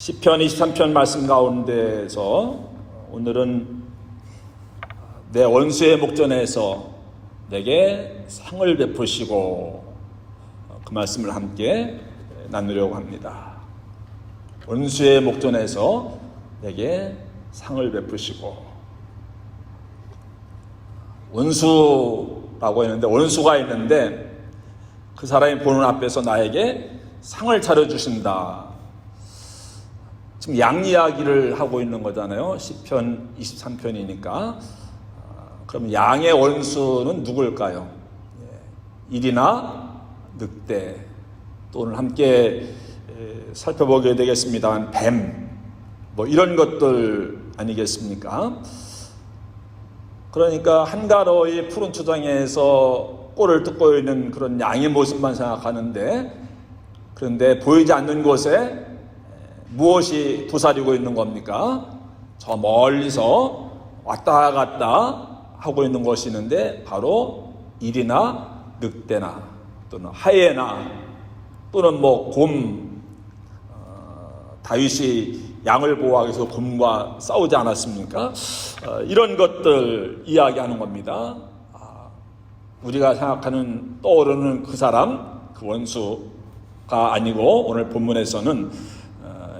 시편 23편 말씀 가운데서 오늘은 내 원수의 목전에서 내게 상을 베푸시고 그 말씀을 함께 나누려고 합니다. 원수의 목전에서 내게 상을 베푸시고, 원수라고 했는데 원수가 있는데 그 사람이 보는 앞에서 나에게 상을 차려주신다. 지금 양 이야기를 하고 있는 거잖아요. 시편 23편이니까. 그럼 양의 원수는 누굴까요? 일이나 늑대, 또 오늘 함께 살펴보게 되겠습니다만 뱀, 뭐 이런 것들 아니겠습니까? 그러니까 한가로이 푸른 초장에서 꼴을 뜯고 있는 그런 양의 모습만 생각하는데, 그런데 보이지 않는 곳에 무엇이 도사리고 있는 겁니까? 저 멀리서 왔다 갔다 하고 있는 것이 있는데 바로 일이나 늑대나 또는 하예나 또는 곰, 다윗이 양을 보호하기 위해서 곰과 싸우지 않았습니까? 이런 것들 이야기하는 겁니다. 우리가 생각하는 떠오르는 그 사람, 그 원수가 아니고 오늘 본문에서는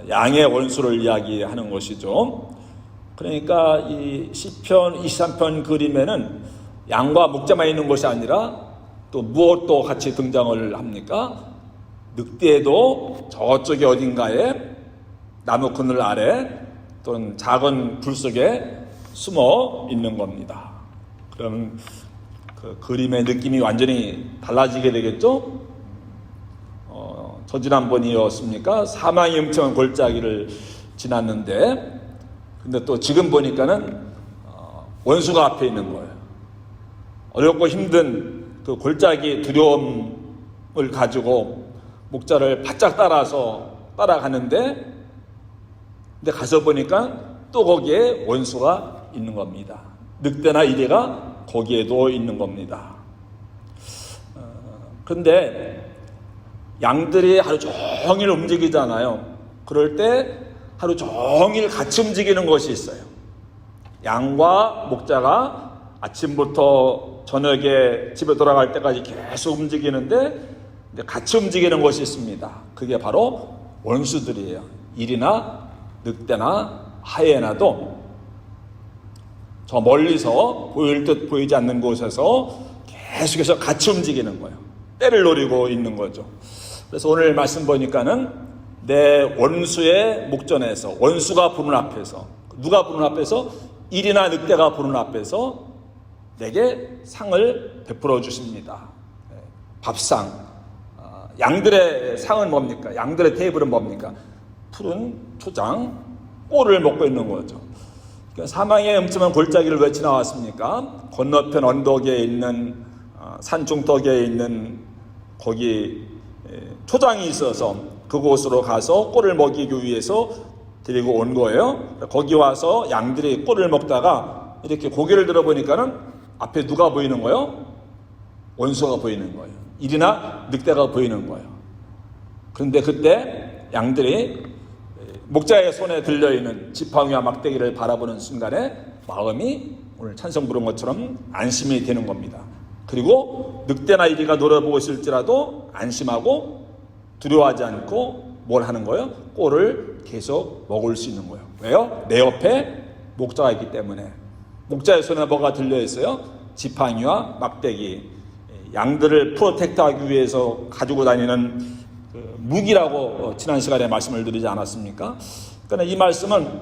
양의 원수를 이야기하는 것이죠. 그러니까 이 시편 23편 그림에는 양과 목자만 있는 것이 아니라 또 무엇도 같이 등장을 합니까? 늑대도 저쪽에 어딘가에 나무 그늘 아래 또는 작은 불 속에 숨어 있는 겁니다. 그럼 그 그림의 느낌이 완전히 달라지게 되겠죠? 지난번이었습니까? 사망의 음침한 골짜기를 지났는데, 근데 또 지금 보니까는 원수가 앞에 있는 거예요. 어렵고 힘든 그 골짜기 두려움을 가지고 목자를 바짝 따라가는데, 근데 가서 보니까 또 거기에 원수가 있는 겁니다. 늑대나 이리가 거기에도 있는 겁니다. 그런데 양들이 하루 종일 움직이잖아요. 그럴 때 하루 종일 같이 움직이는 것이 있어요. 양과 목자가 아침부터 저녁에 집에 돌아갈 때까지 계속 움직이는데 같이 움직이는 것이 있습니다. 그게 바로 원수들이에요. 일이나 늑대나 하예나도 저 멀리서 보일 듯 보이지 않는 곳에서 계속해서 같이 움직이는 거예요. 때를 노리고 있는 거죠. 그래서 오늘 말씀 보니까는 내 원수의 목전에서, 원수가 보는 앞에서, 누가 보는 앞에서? 일이나 늑대가 보는 앞에서 내게 상을 베풀어 주십니다. 밥상. 양들의 상은 뭡니까? 양들의 테이블은 뭡니까? 푸른 초장, 꼴을 먹고 있는 거죠. 그러니까 사망의 음침한 골짜기를 왜 지나왔습니까? 건너편 언덕에 있는 산중턱에 있는 거기 초장이 있어서 그곳으로 가서 꼴을 먹이기 위해서 데리고 온 거예요. 거기 와서 양들이 꼴을 먹다가 이렇게 고개를 들어보니까는 앞에 누가 보이는 거예요? 원수가 보이는 거예요. 일이나 늑대가 보이는 거예요. 그런데 그때 양들이 목자의 손에 들려있는 지팡이와 막대기를 바라보는 순간에 마음이 오늘 찬송 부른 것처럼 안심이 되는 겁니다. 그리고 늑대나 이리가 노려보고 있을지라도 안심하고 두려워하지 않고 뭘 하는 거예요? 꼴을 계속 먹을 수 있는 거예요. 왜요? 내 옆에 목자가 있기 때문에. 목자의 손에 뭐가 들려있어요? 지팡이와 막대기. 양들을 프로텍트하기 위해서 가지고 다니는 무기라고 지난 시간에 말씀을 드리지 않았습니까? 그러니까 이 말씀은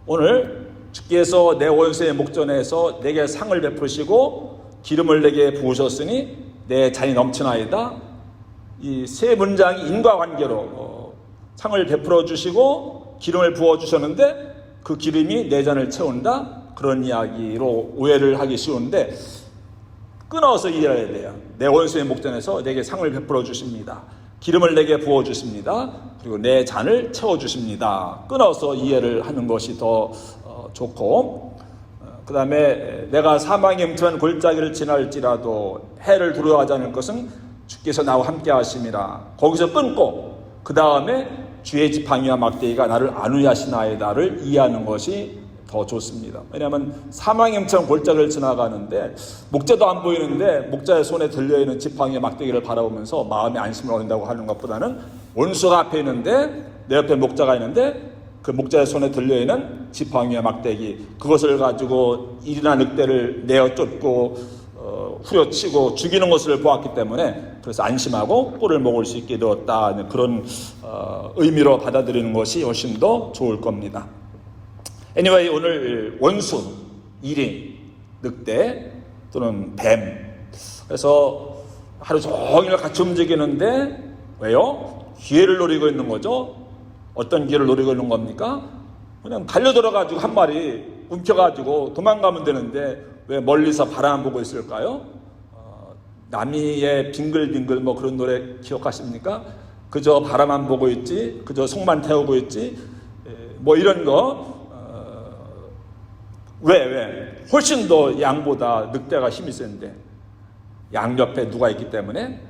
오늘 주께서 내 원수의 목전에서 내게 상을 베푸시고 기름을 내게 부으셨으니 내 잔이 넘치나이다. 이 세 문장이 인과관계로 상을 베풀어 주시고 기름을 부어 주셨는데 그 기름이 내 잔을 채운다. 그런 이야기로 오해를 하기 쉬운데 끊어서 이해해야 돼요. 내 원수의 목전에서 내게 상을 베풀어 주십니다. 기름을 내게 부어 주십니다. 그리고 내 잔을 채워 주십니다. 끊어서 이해를 하는 것이 더 좋고, 그 다음에 내가 사망의 음침한 골짜기를 지날지라도 해를 두려워하지 않을 것은 주께서 나와 함께 하심이라. 거기서 끊고 그 다음에 주의 지팡이와 막대기가 나를 안위하시나이다를 이해하는 것이 더 좋습니다. 왜냐하면 사망임처럼 골짜기를 지나가는데 목자도 안 보이는데 목자의 손에 들려있는 지팡이와 막대기를 바라보면서 마음의 안심을 얻는다고 하는 것보다는 원수가 앞에 있는데 내 옆에 목자가 있는데 그 목자의 손에 들려있는 지팡이와 막대기, 그것을 가지고 일이나 늑대를 내어 쫓고 후려치고 죽이는 것을 보았기 때문에 그래서 안심하고 꿀을 먹을 수 있게 되었다, 그런 의미로 받아들이는 것이 훨씬 더 좋을 겁니다. Anyway, 오늘 원수, 일인, 늑대 또는 뱀, 그래서 하루 종일 같이 움직이는데 왜요? 기회를 노리고 있는 거죠. 어떤 기회를 노리고 있는 겁니까? 그냥 달려들어가지고 한 마리 움켜가지고 도망가면 되는데 왜 멀리서 바라만 보고 있을까요? 나미의 빙글빙글 뭐 그런 노래 기억하십니까? 그저 바라만 보고 있지, 그저 속만 태우고 있지, 뭐 이런 거. 왜? 훨씬 더 양보다 늑대가 힘이 센데 양 옆에 누가 있기 때문에,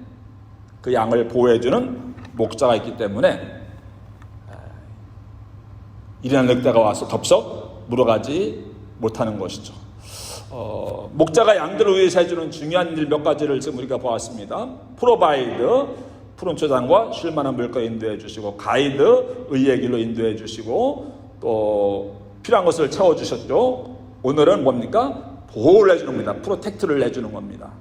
그 양을 보호해주는 목자가 있기 때문에 이리한 늑대가 와서 덥석 물어가지 못하는 것이죠. 목자가 양들을 위해서 해주는 중요한 일 몇 가지를 지금 우리가 보았습니다. 프로바이드, 푸른 초장과 쉴만한 물가에 인도해 주시고, 가이드, 의의 길로 인도해 주시고, 또 필요한 것을 채워주셨죠. 오늘은 뭡니까? 보호를 해주는 겁니다. 프로텍트를 해주는 겁니다.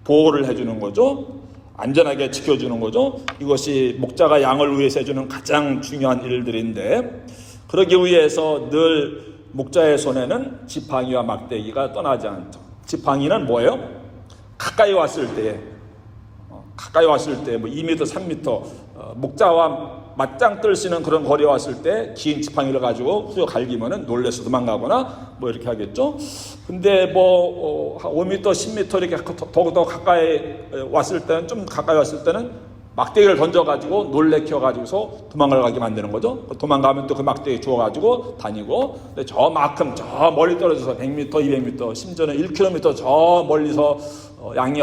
보호를 해주는 거죠. 안전하게 지켜주는 거죠. 이것이 목자가 양을 위해서 해주는 가장 중요한 일들인데, 그러기 위해서 늘 목자의 손에는 지팡이와 막대기가 떠나지 않죠. 지팡이는 뭐예요? 가까이 왔을 때 뭐 2m, 3m 목자와 맞짱 뜰 수 있는 그런 거리에 왔을 때 긴 지팡이를 가지고 후려 갈기면은 놀래서 도망가거나 뭐 이렇게 하겠죠. 근데 뭐 5m, 10m 이렇게 더 가까이 왔을 때는, 좀 가까이 왔을 때는 막대기를 던져가지고 놀래켜가지고서 도망을 가게 만드는 거죠. 도망가면 또 그 막대기 주워가지고 다니고, 근데 저만큼 저 멀리 떨어져서 100m, 200m, 심지어는 1km 저 멀리서 양이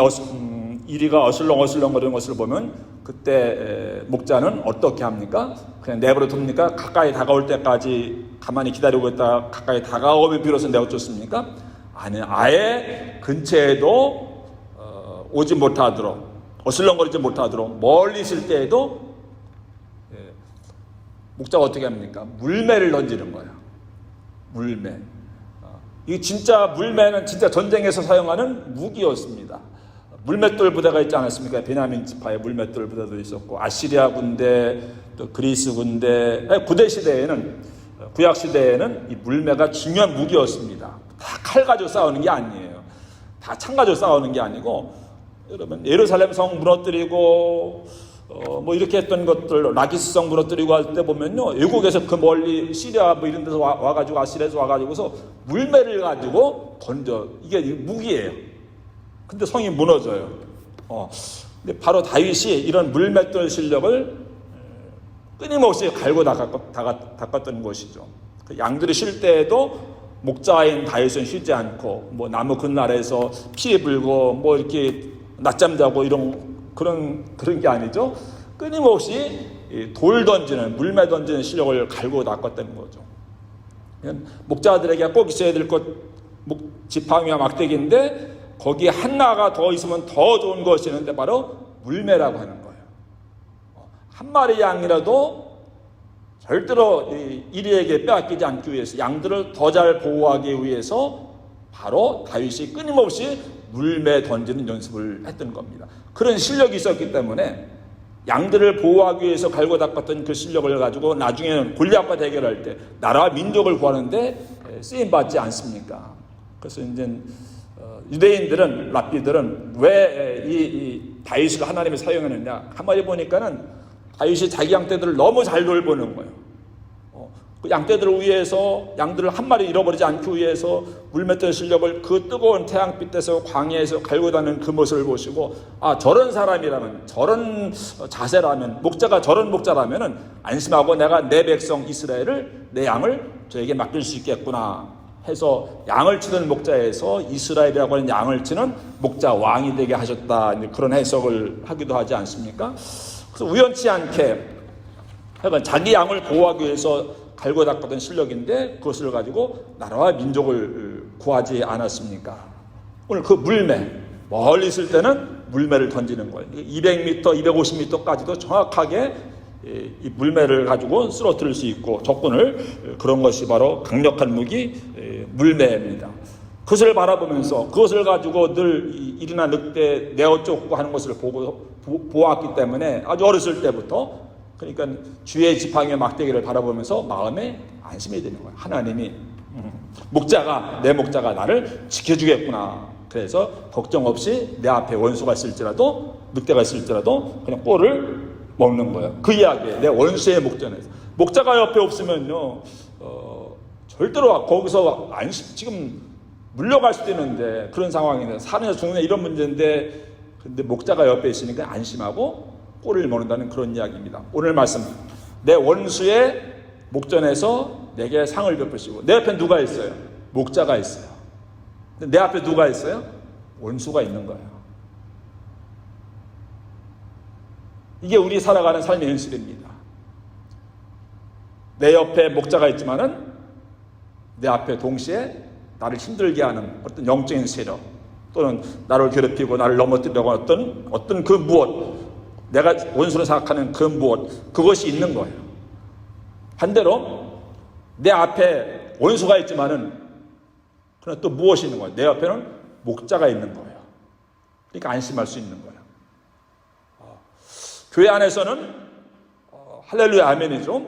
이리가 어슬렁어슬렁거리는 것을 보면 그때 목자는 어떻게 합니까? 그냥 내버려 둡니까? 가까이 다가올 때까지 가만히 기다리고 있다가 가까이 다가오면 비로소 내어 쫓습니까? 아니, 아예 근처에도 오지 못하도록, 어슬렁거리지 못하도록 멀리 있을 때에도 목자가 어떻게 합니까? 물매를 던지는 거예요. 물매. 이 진짜 물매는 진짜 전쟁에서 사용하는 무기였습니다. 물맷돌 부대가 있지 않았습니까? 베냐민 지파의 물맷돌 부대도 있었고, 아시리아 군대, 또 그리스 군대, 구대 시대에는, 구약 시대에는 이 물매가 중요한 무기였습니다. 다 칼 가지고 싸우는 게 아니에요. 다 창 가지고 싸우는 게 아니고, 여러분 예루살렘 성 무너뜨리고 뭐 이렇게 했던 것들, 라기스 성 무너뜨리고 할 때 보면요, 외국에서 그 멀리 시리아 뭐 이런 데서 와가지고, 아시리아에서 와가지고서 물매를 가지고 던져. 이게 무기예요. 근데 성이 무너져요. 근데 바로 다윗이 이런 물맷돌 실력을 끊임없이 갈고 닦았던 것이죠. 그 양들이 쉴 때에도 목자인 다윗은 쉬지 않고, 뭐 나무 그늘에서 피 불고 뭐 이렇게 낮잠 자고 그런 게 아니죠. 끊임없이 돌 던지는, 물매 던지는 실력을 갈고 닦았다는 거죠. 목자들에게 꼭 있어야 될 것, 지팡이와 막대기인데 거기에 하나가 더 있으면 더 좋은 것이 있는데 바로 물매라고 하는 거예요. 한 마리 양이라도 절대로 이리에게 빼앗기지 않기 위해서, 양들을 더 잘 보호하기 위해서 바로 다윗이 끊임없이 물매 던지는 연습을 했던 겁니다. 그런 실력이 있었기 때문에 양들을 보호하기 위해서 갈고 닦았던 그 실력을 가지고 나중에는 골리앗과 대결할 때 나라와 민족을 구하는데 쓰임받지 않습니까? 그래서 이제 유대인들은, 랍비들은 왜 이 다윗을 하나님이 사용했느냐, 가만히 보니까는 다윗이 자기 양떼들을 너무 잘 돌보는 거예요. 그 양떼들을 위해서, 양들을 한 마리 잃어버리지 않기 위해서 물맷돌 실력을 그 뜨거운 태양빛에서 광야에서 갈고 다니는 그 모습을 보시고, 아, 저런 사람이라면, 저런 자세라면, 목자가 저런 목자라면은 안심하고 내가 내 백성 이스라엘을, 내 양을 저에게 맡길 수 있겠구나 해서 양을 치는 목자에서 이스라엘이라고 하는 양을 치는 목자 왕이 되게 하셨다, 그런 해석을 하기도 하지 않습니까? 그래서 우연치 않게 그러니까 자기 양을 보호하기 위해서 갈고 닦았던 실력인데 그것을 가지고 나라와 민족을 구하지 않았습니까? 오늘 그 물매, 멀리 있을 때는 물매를 던지는 거예요. 200m, 250m까지도 정확하게 이 물매를 가지고 쓰러뜨릴 수 있고 적군을, 그런 것이 바로 강력한 무기 물매입니다. 그것을 바라보면서 그것을 가지고 늘 일이나 늑대 내어 쫓고 하는 것을 보았기 때문에 아주 어렸을 때부터, 그러니까 주의 지팡이의 막대기를 바라보면서 마음에 안심이 되는 거예요. 하나님이 내 목자가 나를 지켜주겠구나. 그래서 걱정 없이 내 앞에 원수가 있을지라도, 늑대가 있을지라도 그냥 꼴을 먹는 거예요. 그 이야기에 내 원수의 목전에서. 목자가 옆에 없으면요, 절대로 거기서 지금 물려갈 수도 있는데, 그런 상황인데, 사느냐 죽느냐 이런 문제인데, 근데 목자가 옆에 있으니까 안심하고 꼴을 먹는다는 그런 이야기입니다. 오늘 말씀, 내 원수의 목전에서 내게 상을 베푸시고. 내 옆에 누가 있어요? 목자가 있어요. 내 앞에 누가 있어요? 원수가 있는 거예요. 이게 우리 살아가는 삶의 현실입니다. 내 옆에 목자가 있지만은 내 앞에 동시에 나를 힘들게 하는 어떤 영적인 세력, 또는 나를 괴롭히고 나를 넘어뜨리려고 하는 어떤 그 무엇, 내가 원수로 생각하는 그 무엇, 그것이 있는 거예요. 반대로 내 앞에 원수가 있지만은 그러나 또 무엇이 있는 거예요? 내 옆에는 목자가 있는 거예요. 그러니까 안심할 수 있는 거예요. 교회 안에서는 할렐루야 아멘이죠.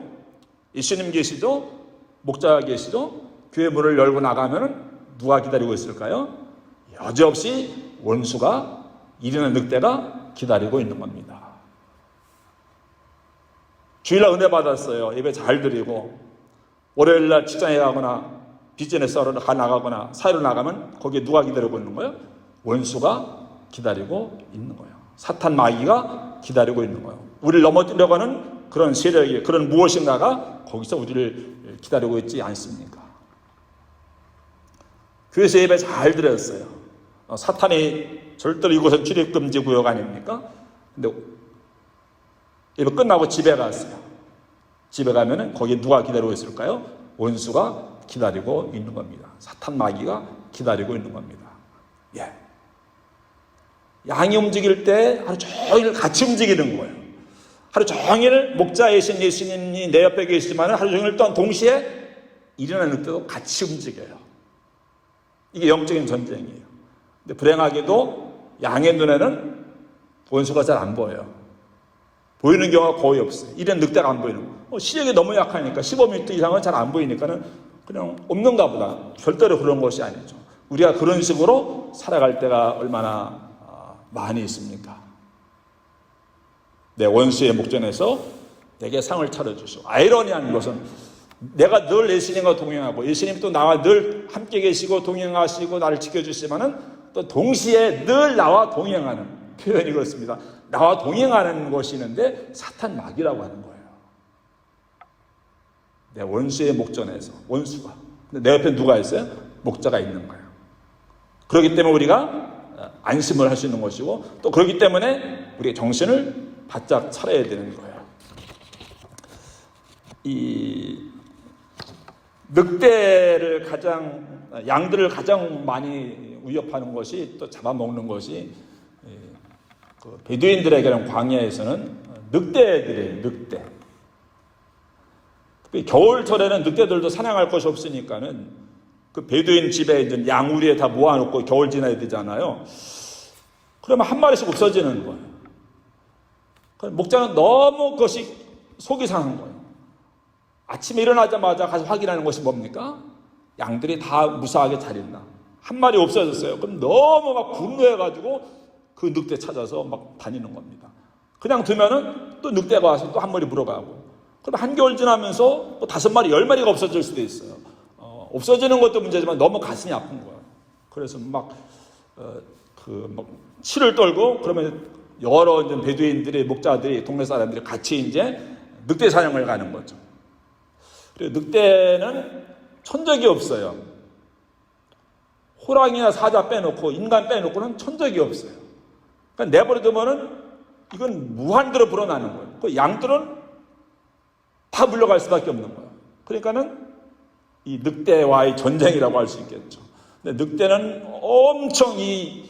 예수님 계시죠? 목자가 계시죠? 교회 문을 열고 나가면 누가 기다리고 있을까요? 여지없이 원수가, 일이나 늑대가 기다리고 있는 겁니다. 주일날 은혜 받았어요. 예배 잘 드리고 월요일날 직장에 가거나 비즈니스 하러 나가거나 사회로 나가면 거기에 누가 기다리고 있는 거예요? 원수가 기다리고 있는 거예요. 사탄 마귀가 기다리고 있는 거예요. 우리를 넘어뜨리려고 하는 그런 세력이, 그런 무엇인가가 거기서 우리를 기다리고 있지 않습니까? 교회에서 예배 잘 드렸어요. 사탄이 절대로 이곳은 출입금지 구역 아닙니까? 근데 예배 끝나고 집에 갔어요. 집에 가면은 거기에 누가 기다리고 있을까요? 원수가 기다리고 있는 겁니다. 사탄 마귀가 기다리고 있는 겁니다. 예. 양이 움직일 때 하루 종일 같이 움직이는 거예요. 하루 종일 목자이신 예수님이 내 옆에 계시지만 하루 종일 또한 동시에 일어나는 때도 같이 움직여요. 이게 영적인 전쟁이에요. 근데 불행하게도 양의 눈에는 원수가 잘 안 보여요. 보이는 경우가 거의 없어요. 이런 늑대가 안 보이는 거예요. 시력이 너무 약하니까 15m 이상은 잘 안 보이니까는 그냥 없는가 보다. 절대로 그런 것이 아니죠. 우리가 그런 식으로 살아갈 때가 얼마나 많이 있습니까? 내 원수의 목전에서 내게 상을 차려주시오. 아이러니한 것은 내가 늘 예수님과 동행하고 예수님 또 나와 늘 함께 계시고 동행하시고 나를 지켜주시지만은 또 동시에 늘 나와 동행하는 표현이 그렇습니다. 나와 동행하는 것이 있는데 사탄 마귀라고 하는 거예요. 내 원수의 목전에서, 원수가. 근데 내 옆에 누가 있어요? 목자가 있는 거예요. 그렇기 때문에 우리가 안심을 할 수 있는 것이고, 또 그렇기 때문에 우리의 정신을 바짝 차려야 되는 거예요. 이 양들을 가장 많이 위협하는 것이, 또 잡아먹는 것이, 그 베두인들에게는 광야에서는 늑대들이에요. 늑대. 겨울철에는 늑대들도 사냥할 것이 없으니까는 그 베두인 집에 이제 양우리에 다 모아놓고 겨울 지나야 되잖아요. 그러면 한 마리씩 없어지는 거예요. 목자는 너무 그것이 속이 상한 거예요. 아침에 일어나자마자 가서 확인하는 것이 뭡니까? 양들이 다 무사하게 잘 있나. 한 마리 없어졌어요. 그럼 너무 막 분노해가지고 그 늑대 찾아서 막 다니는 겁니다. 그냥 두면은 또 늑대가 와서 또 한 마리 물어가고. 그럼 한겨울 지나면서 또 5마리, 10마리가 없어질 수도 있어요. 없어지는 것도 문제지만 너무 가슴이 아픈 거예요. 그래서 막 치를 떨고, 그러면 여러 이제 베두인들이, 목자들이, 동네 사람들이 같이 이제 늑대 사냥을 가는 거죠. 그리고 늑대는 천적이 없어요. 호랑이나 사자 빼놓고, 인간 빼놓고는 천적이 없어요. 그러니까 내버려두면은 이건 무한대로 불어나는 거예요. 그 양들은 다 물러갈 수밖에 없는 거예요. 그러니까는 이 늑대와의 전쟁이라고 할 수 있겠죠. 근데 늑대는 엄청 이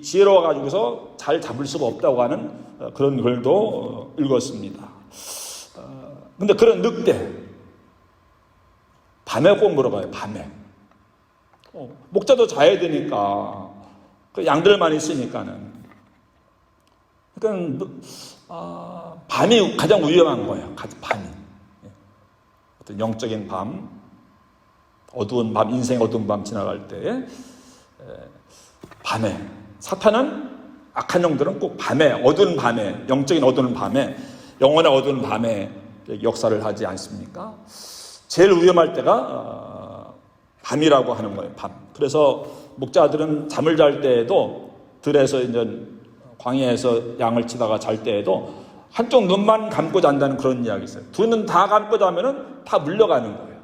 지혜로워 가지고서 잘 잡을 수가 없다고 하는 그런 글도 읽었습니다. 근데 그런 늑대 밤에 꼭 물어가요. 밤에 목자도 자야 되니까 그 양들만 있으니까는 그러니까 밤이 가장 위험한 거예요. 밤이 어떤 영적인 밤, 어두운 밤, 인생의 어두운 밤 지나갈 때 밤에 사탄은 악한 영들은 꼭 밤에 어두운 밤에 영적인 어두운 밤에 영혼의 어두운 밤에 역사를 하지 않습니까? 제일 위험할 때가 밤이라고 하는 거예요. 밤. 그래서 목자들은 잠을 잘 때에도 들에서 이제 광야에서 양을 치다가 잘 때에도 한쪽 눈만 감고 잔다는 그런 이야기 있어요. 두 눈 다 감고 자면은 다 물려가는 거예요.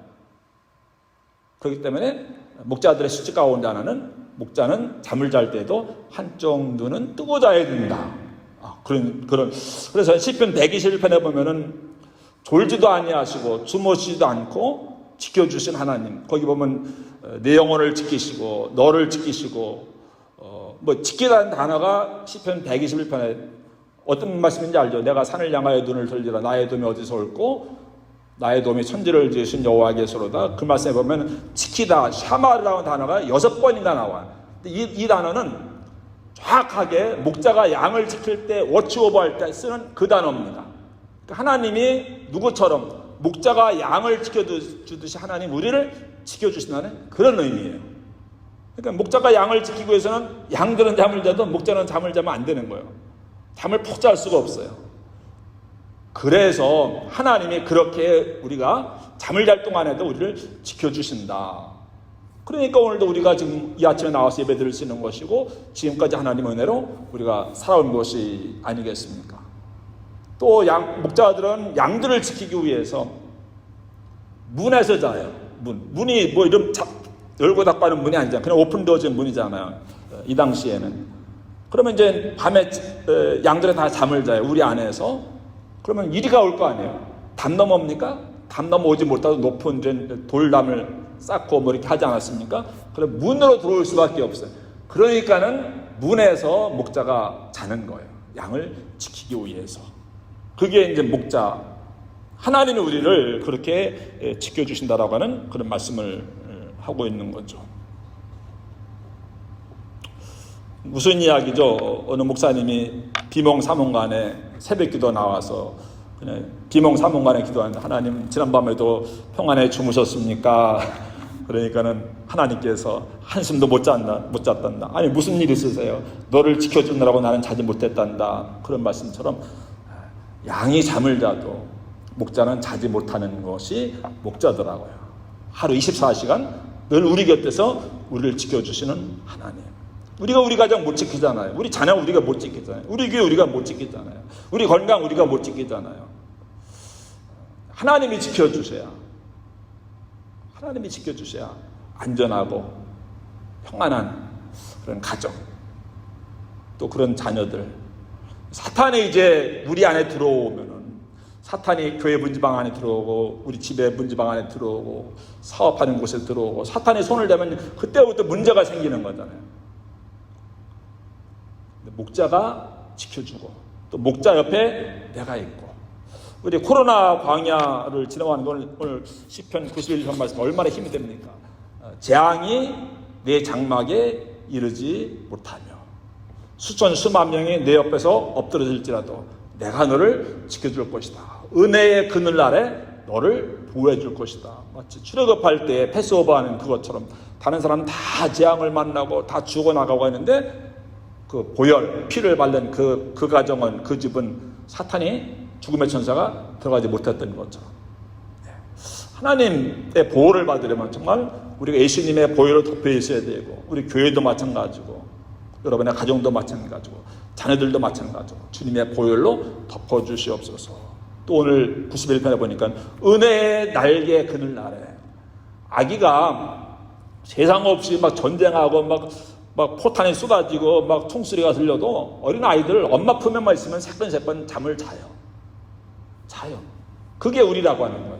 그렇기 때문에 목자들의 수직 가운데 하나는 목자는 잠을 잘 때도 한쪽 눈은 뜨고 자야 된다. 그래서 시편 121편에 보면은 졸지도 아니하시고 주무시지도 않고 지켜주신 하나님. 거기 보면 내 영혼을 지키시고 너를 지키시고 지키라는 단어가 시편 121편에 어떤 말씀인지 알죠? 내가 산을 향하여 눈을 돌리라. 나의 도움이 어디서 올고 나의 도움이 천지를 지으신 여호와께서로다. 그 말씀에 보면 지키다, 샤마르라는 단어가 6번이나 나와요. 이 단어는 정확하게 목자가 양을 지킬 때 워치오버할 때 쓰는 그 단어입니다. 그러니까 하나님이 누구처럼 목자가 양을 지켜주듯이 하나님 우리를 지켜주신다는 그런 의미예요. 그러니까 목자가 양을 지키기 위해서는 양들은 잠을 자도 목자는 잠을 자면 안 되는 거예요. 잠을 푹 잘 수가 없어요. 그래서 하나님이 그렇게 우리가 잠을 잘 동안에도 우리를 지켜주신다. 그러니까 오늘도 우리가 지금 이 아침에 나와서 예배드릴 수 있는 것이고 지금까지 하나님의 은혜로 우리가 살아온 것이 아니겠습니까? 또 목자들은 양들을 지키기 위해서 문에서 자요. 문이 뭐 이런 열고 닫고 하는 문이 아니잖아요. 그냥 오픈되어진 문이잖아요. 이 당시에는. 그러면 이제 밤에 양들이 다 잠을 자요. 우리 안에서. 그러면 이리가 올 거 아니에요. 담 넘어옵니까? 담 넘어오지 못하고 높은 돌담을 쌓고 뭐 이렇게 하지 않았습니까? 그럼 문으로 들어올 수밖에 없어요. 그러니까는 문에서 목자가 자는 거예요. 양을 지키기 위해서. 그게 이제 목자. 하나님이 우리를 그렇게 지켜주신다라고 하는 그런 말씀을 하고 있는 거죠. 무슨 이야기죠? 어느 목사님이 비몽사몽간에 새벽기도 나와서 비몽사몽간에 기도하는데 하나님 지난밤에도 평안에 주무셨습니까? 그러니까는 하나님께서 한숨도 못 잤단다. 아니 무슨 일 있으세요? 너를 지켜주느라고 나는 자지 못했단다. 그런 말씀처럼 양이 잠을 자도 목자는 자지 못하는 것이 목자더라고요. 하루 24시간 늘 우리 곁에서 우리를 지켜주시는 하나님. 우리 가정 못 지키잖아요. 우리 자녀 우리가 못 지키잖아요. 우리 교회 우리가 못 지키잖아요. 우리 건강 우리가 못 지키잖아요. 하나님이 지켜주셔야 안전하고 평안한 그런 가정, 또 그런 자녀들. 사탄이 이제 우리 안에 들어오면은 사탄이 교회 문지방 안에 들어오고 우리 집에 문지방 안에 들어오고 사업하는 곳에 들어오고 사탄이 손을 대면 그때부터 문제가 생기는 거잖아요. 목자가 지켜주고 또 목자 옆에 내가 있고 우리 코로나 광야를 지나가는 건 오늘 시편 91편 말씀 얼마나 힘이 됩니까? 재앙이 내 장막에 이르지 못하며 수천 수만 명이 내 옆에서 엎드러질지라도 내가 너를 지켜줄 것이다. 은혜의 그늘 아래 너를 보호해 줄 것이다. 마치 출애굽할 때 패스오버하는 그것처럼 다른 사람은 다 재앙을 만나고 다 죽어나가고 했는데 그 보혈, 피를 바른 그 가정은 그 집은 사탄이 죽음의 천사가 들어가지 못했던 것처럼 하나님의 보호를 받으려면 정말 우리가 예수님의 보혈로 덮여 있어야 되고 우리 교회도 마찬가지고 여러분의 가정도 마찬가지고 자녀들도 마찬가지고 주님의 보혈로 덮어주시옵소서. 또 오늘 91편에 보니까 은혜의 날개 그늘 아래 아기가 세상 없이 막 전쟁하고 막 포탄이 쏟아지고 막 총소리가 들려도 어린 아이들 엄마 품에만 있으면 세번 잠을 자요. 그게 우리라고 하는 거예요.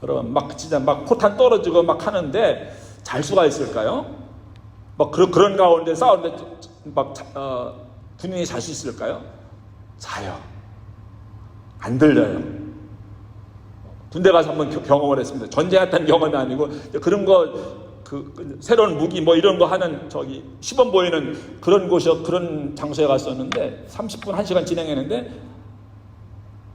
여러분 막 진짜 막 포탄 떨어지고 막 하는데 잘 수가 있을까요? 막 그런 가운데 싸우는데 막 군인이 잘 수 있을까요? 자요. 안 들려요. 군대 가서 한번 경험을 했습니다. 전쟁했다는 경험이 아니고 그런 거 새로운 무기 뭐 이런 거 하는 시범 보이는 그런 그런 장소에 갔었는데 30분 1시간 진행했는데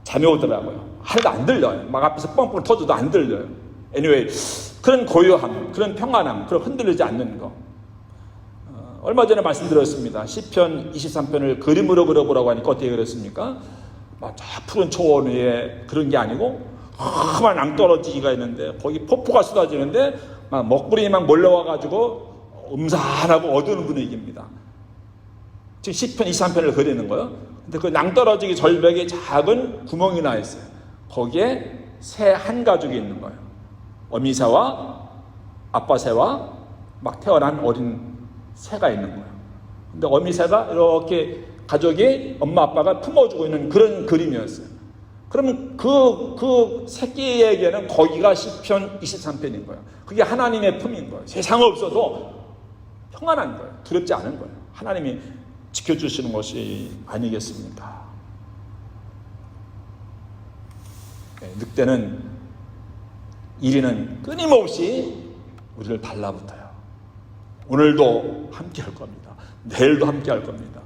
잠이 오더라고요. 하나도 안 들려요. 막 앞에서 뻥뻥 터져도 안 들려요. anyway, 그런 고요함, 그런 평안함, 그런 흔들리지 않는 거. 얼마 전에 말씀드렸습니다. 시편 23편을 그림으로 그려보라고 하니까 어떻게 그렸습니까? 막 저 푸른 초원 위에 그런 게 아니고 험한 낭떠러지기가 있는데 거기 폭포가 쏟아지는데 막 먹구름이 막 몰려와가지고 음산하고 어두운 분위기입니다. 지금 시편 23편을 그리는 거예요. 근데 그 낭떠러지기 절벽에 작은 구멍이 나 있어요. 거기에 새 한 가족이 있는 거예요. 어미새와 아빠 새와 막 태어난 어린 새가 있는 거예요. 근데 어미새가 이렇게 가족이 엄마 아빠가 품어주고 있는 그런 그림이었어요. 그러면 그 새끼에게는 거기가 시편 23편인 거예요. 그게 하나님의 품인 거예요. 세상 없어도 평안한 거예요. 두렵지 않은 거예요. 하나님이 지켜주시는 것이 아니겠습니까? 늑대는 이리는 끊임없이 우리를 달라붙어요. 오늘도 함께 할 겁니다. 내일도 함께 할 겁니다.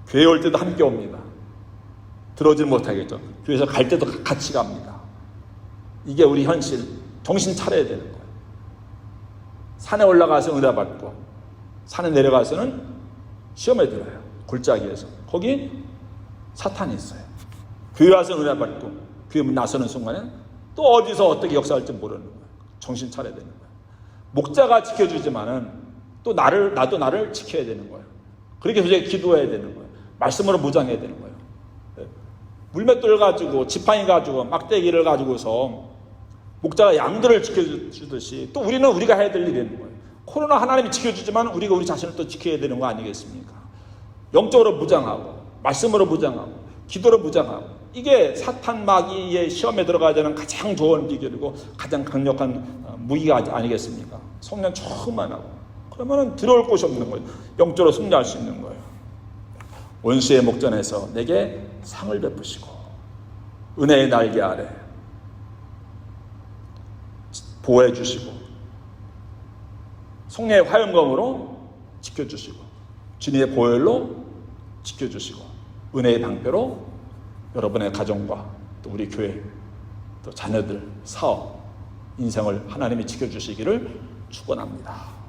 교회 올 때도 함께 옵니다. 들어오지 못하겠죠. 교회에서 갈 때도 같이 갑니다. 이게 우리 현실. 정신 차려야 되는 거예요. 산에 올라가서 은혜 받고 산에 내려가서는 시험에 들어요. 골짜기에서. 거기 사탄이 있어요. 교회 와서 은혜 받고 교회 문 나서는 순간에 또 어디서 어떻게 역사할지 모르는 거예요. 정신 차려야 되는 거예요. 목자가 지켜주지만은 또 나도 나를 지켜야 되는 거예요. 그렇게 도저히 기도해야 되는 거예요. 말씀으로 무장해야 되는 거예요. 물맷돌 가지고 지팡이 가지고 막대기를 가지고서 목자가 양들을 지켜주듯이 또 우리는 우리가 해야 될 일이 있는 거예요. 코로나 하나님이 지켜주지만 우리가 우리 자신을 또 지켜야 되는 거 아니겠습니까? 영적으로 무장하고 말씀으로 무장하고 기도로 무장하고 이게 사탄 마귀의 시험에 들어가야 되는 가장 좋은 비결이고 가장 강력한 무기가 아니겠습니까? 성령 처음만 하고 그러면 들어올 곳이 없는 거예요. 영적으로 승리할 수 있는 거예요. 원수의 목전에서 내게 상을 베푸시고 은혜의 날개 아래 보호해 주시고 성령의 화염검으로 지켜주시고 주님의 보혈로 지켜주시고 은혜의 방패로 여러분의 가정과 또 우리 교회 또 자녀들 사업 인생을 하나님이 지켜주시기를 축원합니다.